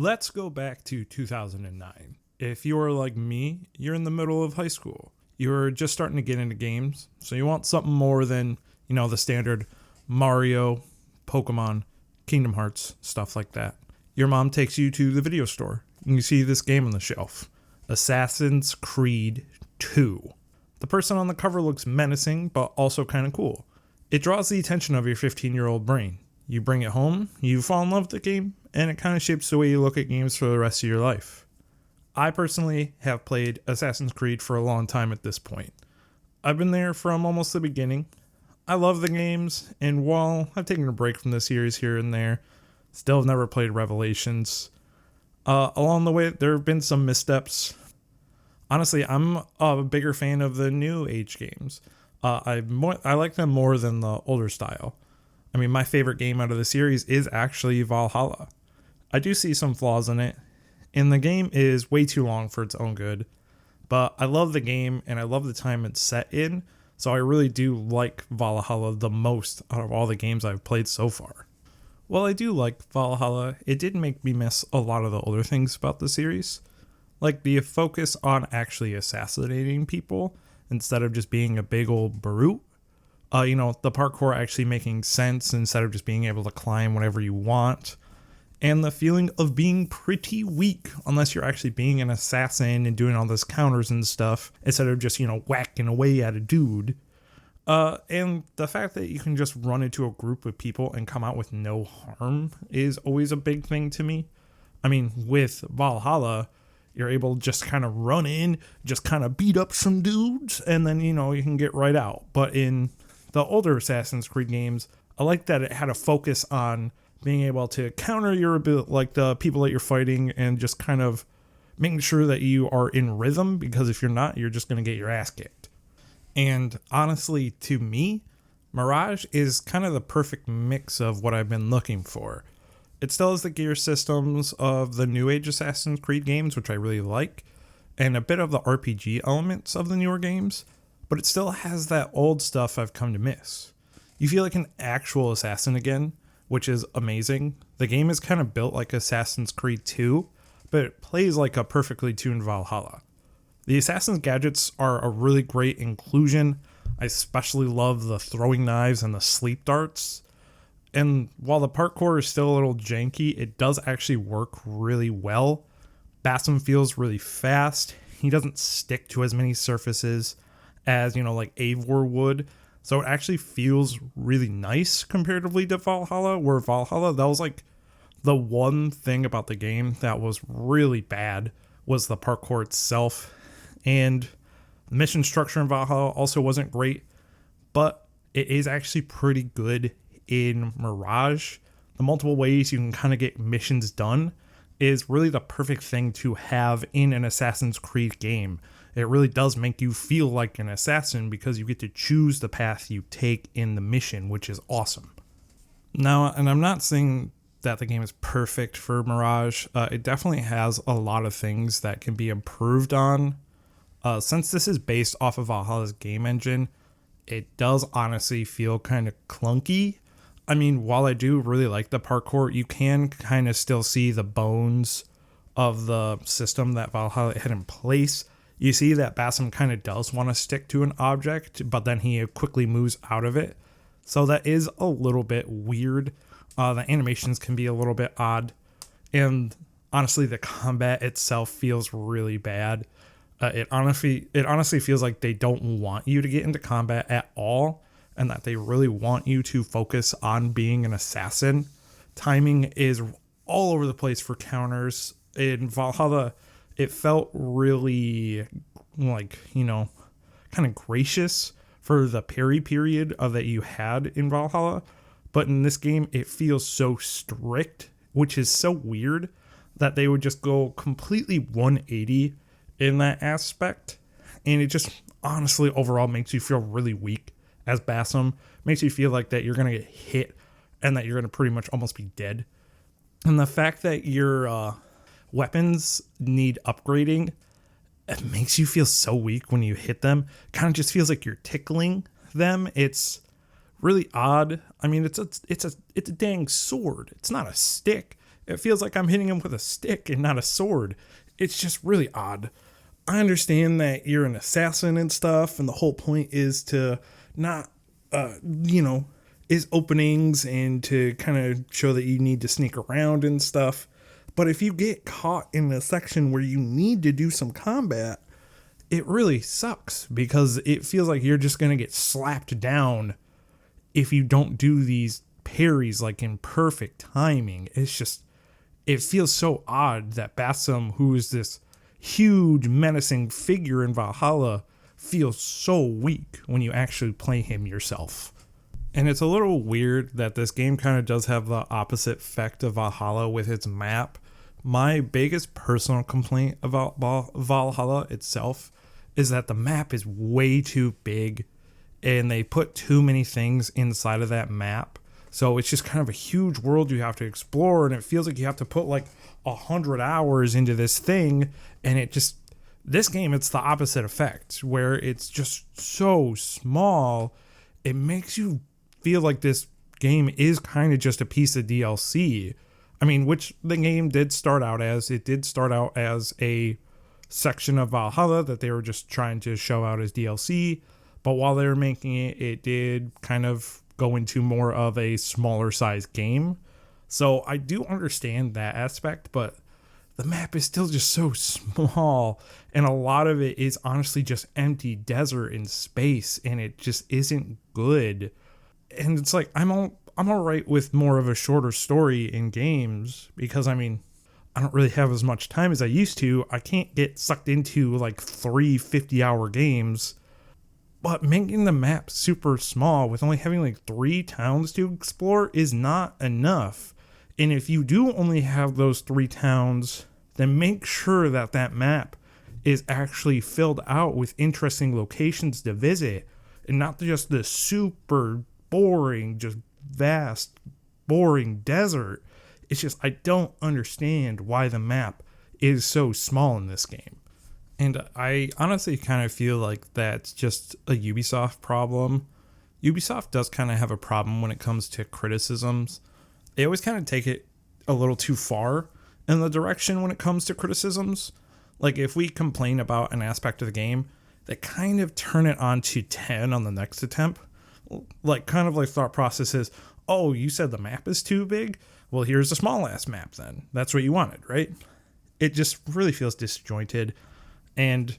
Let's go back to 2009. If you're like me, you're in the middle of high school. You're just starting to get into games, so you want something more than, the standard Mario, Pokemon, Kingdom Hearts, stuff like that. Your mom takes you to the video store, and you see this game on the shelf, Assassin's Creed 2. The person on the cover looks menacing, but also kind of cool. It draws the attention of your 15-year-old brain. You bring it home, you fall in love with the game, and it kind of shapes the way you look at games for the rest of your life. I personally have played Assassin's Creed for a long time at this point. I've been there from almost the beginning. I love the games, and while I've taken a break from the series here and there, still have never played Revelations. Along the way, there have been some missteps. Honestly, I'm a bigger fan of the new age games. I like them more than the older style. I mean, my favorite game out of the series is actually Valhalla. I do see some flaws in it, and the game is way too long for its own good. But I love the game, and I love the time it's set in, so I really do like Valhalla the most out of all the games I've played so far. While I do like Valhalla, it did make me miss a lot of the older things about the series. Like the focus on actually assassinating people instead of just being a big old brute. The parkour actually making sense instead of just being able to climb whenever you want. And the feeling of being pretty weak unless you're actually being an assassin and doing all those counters and stuff instead of just, whacking away at a dude. And the fact that you can just run into a group of people and come out with no harm is always a big thing to me. I mean, with Valhalla, you're able to just kind of run in, just kind of beat up some dudes, and then, you can get right out. But in the older Assassin's Creed games, I like that it had a focus on being able to counter the people that you're fighting and just kind of making sure that you are in rhythm, because if you're not, you're just going to get your ass kicked. And honestly, to me, Mirage is kind of the perfect mix of what I've been looking for. It still has the gear systems of the new age Assassin's Creed games, which I really like, and a bit of the RPG elements of the newer games, but it still has that old stuff I've come to miss. You feel like an actual assassin again, which is amazing. The game is kind of built like Assassin's Creed 2, but it plays like a perfectly tuned Valhalla. The assassin's gadgets are a really great inclusion. I especially love the throwing knives and the sleep darts. And while the parkour is still a little janky, it does actually work really well. Basim feels really fast. He doesn't stick to as many surfaces as, like Eivor would. So it actually feels really nice comparatively to Valhalla, where Valhalla, that was like the one thing about the game that was really bad was the parkour itself. And the mission structure in Valhalla also wasn't great, but it is actually pretty good in Mirage. The multiple ways you can kind of get missions done is really the perfect thing to have in an Assassin's Creed game. It really does make you feel like an assassin because you get to choose the path you take in the mission, which is awesome. Now, and I'm not saying that the game is perfect for Mirage. It definitely has a lot of things that can be improved on. Since this is based off of Valhalla's game engine, it does honestly feel kind of clunky. I mean, while I do really like the parkour, you can kind of still see the bones of the system that Valhalla had in place. You see that Basim kind of does want to stick to an object, but then he quickly moves out of it. So that is a little bit weird. The animations can be a little bit odd. And honestly, the combat itself feels really bad. It honestly feels like they don't want you to get into combat at all, and that they really want you to focus on being an assassin. Timing is all over the place for counters. In Valhalla, it felt really kind of gracious for the parry period that you had in Valhalla. But in this game, it feels so strict, which is so weird that they would just go completely 180 in that aspect. And it just honestly overall makes you feel really weak as Basim. Makes you feel like that you're going to get hit and that you're going to pretty much almost be dead. And the fact that your weapons need upgrading, it makes you feel so weak when you hit them. Kind of just feels like you're tickling them. It's really odd. I mean, it's a dang sword. It's not a stick. it feels like I'm hitting him with a stick and not a sword. It's just really odd. I understand that you're an assassin and stuff, and the whole point is to not, is openings and to kind of show that you need to sneak around and stuff. But if you get caught in a section where you need to do some combat, it really sucks because it feels like you're just going to get slapped down if you don't do these parries like in perfect timing. It feels so odd that Bassam, who is this huge menacing figure in Valhalla, feels so weak when you actually play him yourself. And it's a little weird that this game kind of does have the opposite effect of Valhalla with its map. My biggest personal complaint about Valhalla itself is that the map is way too big and they put too many things inside of that map. So it's just kind of a huge world you have to explore, and it feels like you have to put like 100 hours into this thing, and this game, it's the opposite effect, where it's just so small, it makes you feel like this game is kind of just a piece of DLC. I mean, which the game did start out as. It did start out as a section of Valhalla that they were just trying to show out as DLC, but while they were making it, it did kind of go into more of a smaller size game. So I do understand that aspect, but the map is still just so small, and a lot of it is honestly just empty desert and space, and it just isn't good. And it's like I'm all right with more of a shorter story in games because I don't really have as much time as I used to. I can't get sucked into like 3 50-hour games. But making the map super small with only having like 3 towns to explore is not enough. And if you do only have those 3 towns, then make sure that that map is actually filled out with interesting locations to visit and not just the super boring, just vast, boring desert. It's just, I don't understand why the map is so small in this game. And I honestly kind of feel like that's just a Ubisoft problem. Ubisoft does kind of have a problem when it comes to criticisms. They always kind of take it a little too far in the direction when it comes to criticisms. Like if we complain about an aspect of the game, they kind of turn it on to 10 on the next attempt. Like kind of like thought process is, oh, you said the map is too big? Well, here's a small ass map then. That's what you wanted, right? It just really feels disjointed. And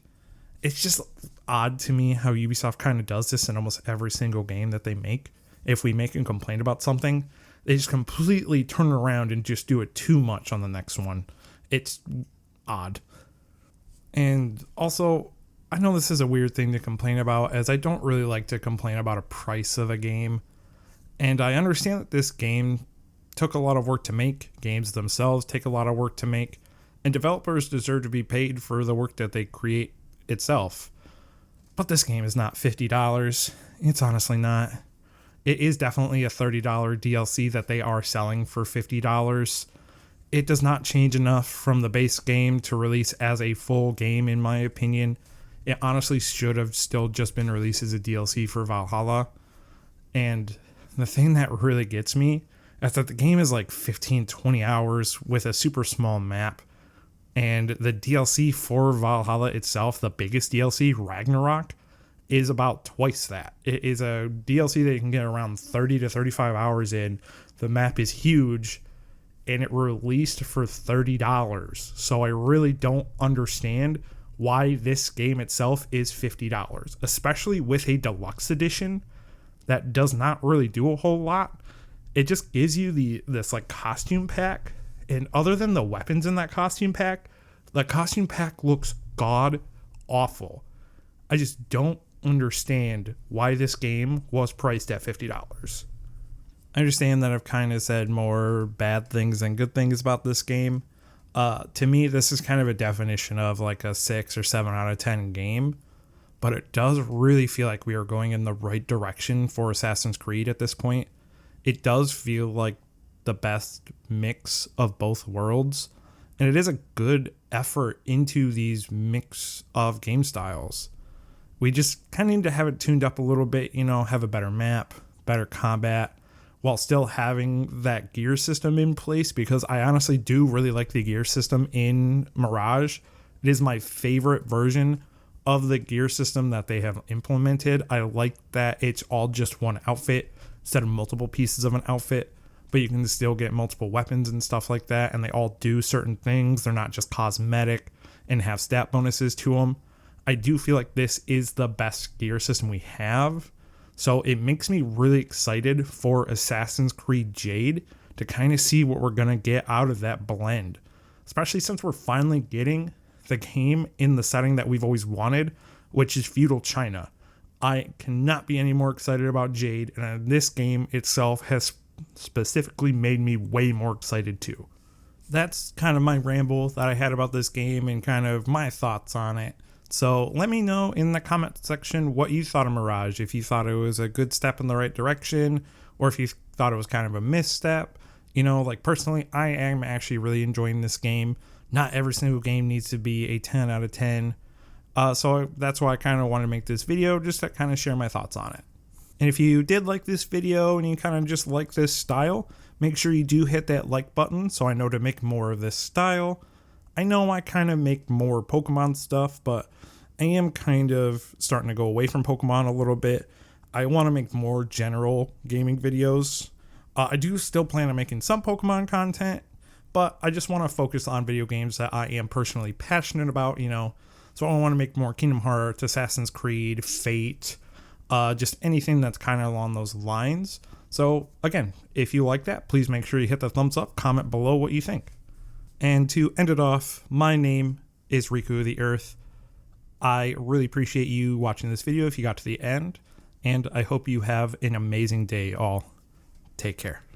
it's just odd to me how Ubisoft kind of does this in almost every single game that they make. If we make a complaint about something, they just completely turn around and just do it too much on the next one. It's odd. And also, I know this is a weird thing to complain about, as I don't really like to complain about a price of a game. And I understand that this game took a lot of work to make. Games themselves take a lot of work to make. And developers deserve to be paid for the work that they create itself. But this game is not $50. It's honestly not. It is definitely a $30 DLC that they are selling for $50. It does not change enough from the base game to release as a full game, in my opinion. It honestly should have still just been released as a DLC for Valhalla. And the thing that really gets me is that the game is like 15-20 hours with a super small map. And the DLC for Valhalla itself, the biggest DLC, Ragnarok, is about twice that. It is a DLC that you can get around 30 to 35 hours in. The map is huge, and it released for $30. So I really don't understand why this game itself is $50, especially with a deluxe edition that does not really do a whole lot. It just gives you this like costume pack. And other than the weapons in that costume pack, the costume pack looks god awful. I just don't understand why this game was priced at $50. I understand that I've kind of said more bad things than good things about this game. To me, this is kind of a definition of like a 6 or 7 out of 10 game. But it does really feel like we are going in the right direction for Assassin's Creed at this point. It does feel like the best mix of both worlds, and it is a good effort into these mix of game styles. We just kind of need to have it tuned up a little bit, have a better map, better combat. while still having that gear system in place, because I honestly do really like the gear system in Mirage. It is my favorite version of the gear system that they have implemented. I like that it's all just one outfit instead of multiple pieces of an outfit, but you can still get multiple weapons and stuff like that, and they all do certain things. They're not just cosmetic and have stat bonuses to them. I do feel like this is the best gear system we have. So it makes me really excited for Assassin's Creed Jade to kind of see what we're going to get out of that blend, especially since we're finally getting the game in the setting that we've always wanted, which is feudal China. I cannot be any more excited about Jade, and this game itself has specifically made me way more excited too. That's kind of my ramble that I had about this game and kind of my thoughts on it. So let me know in the comment section what you thought of Mirage, if you thought it was a good step in the right direction, or if you thought it was kind of a misstep. You know, like personally, I am actually really enjoying this game. Not every single game needs to be a 10 out of 10. So that's why I kind of want to make this video, just to kind of share my thoughts on it. And if you did like this video and you kind of just like this style, make sure you do hit that like button so I know to make more of this style. I know I kind of make more Pokemon stuff, but I am kind of starting to go away from Pokemon a little bit. I want to make more general gaming videos. I do still plan on making some Pokemon content, but I just want to focus on video games that I am personally passionate about, you know. So I want to make more Kingdom Hearts, Assassin's Creed, Fate, just anything that's kind of along those lines. So again, if you like that, please make sure you hit the thumbs up, comment below what you think. And to end it off, my name is Riku of the Earth. I really appreciate you watching this video if you got to the end, and I hope you have an amazing day all. Take care.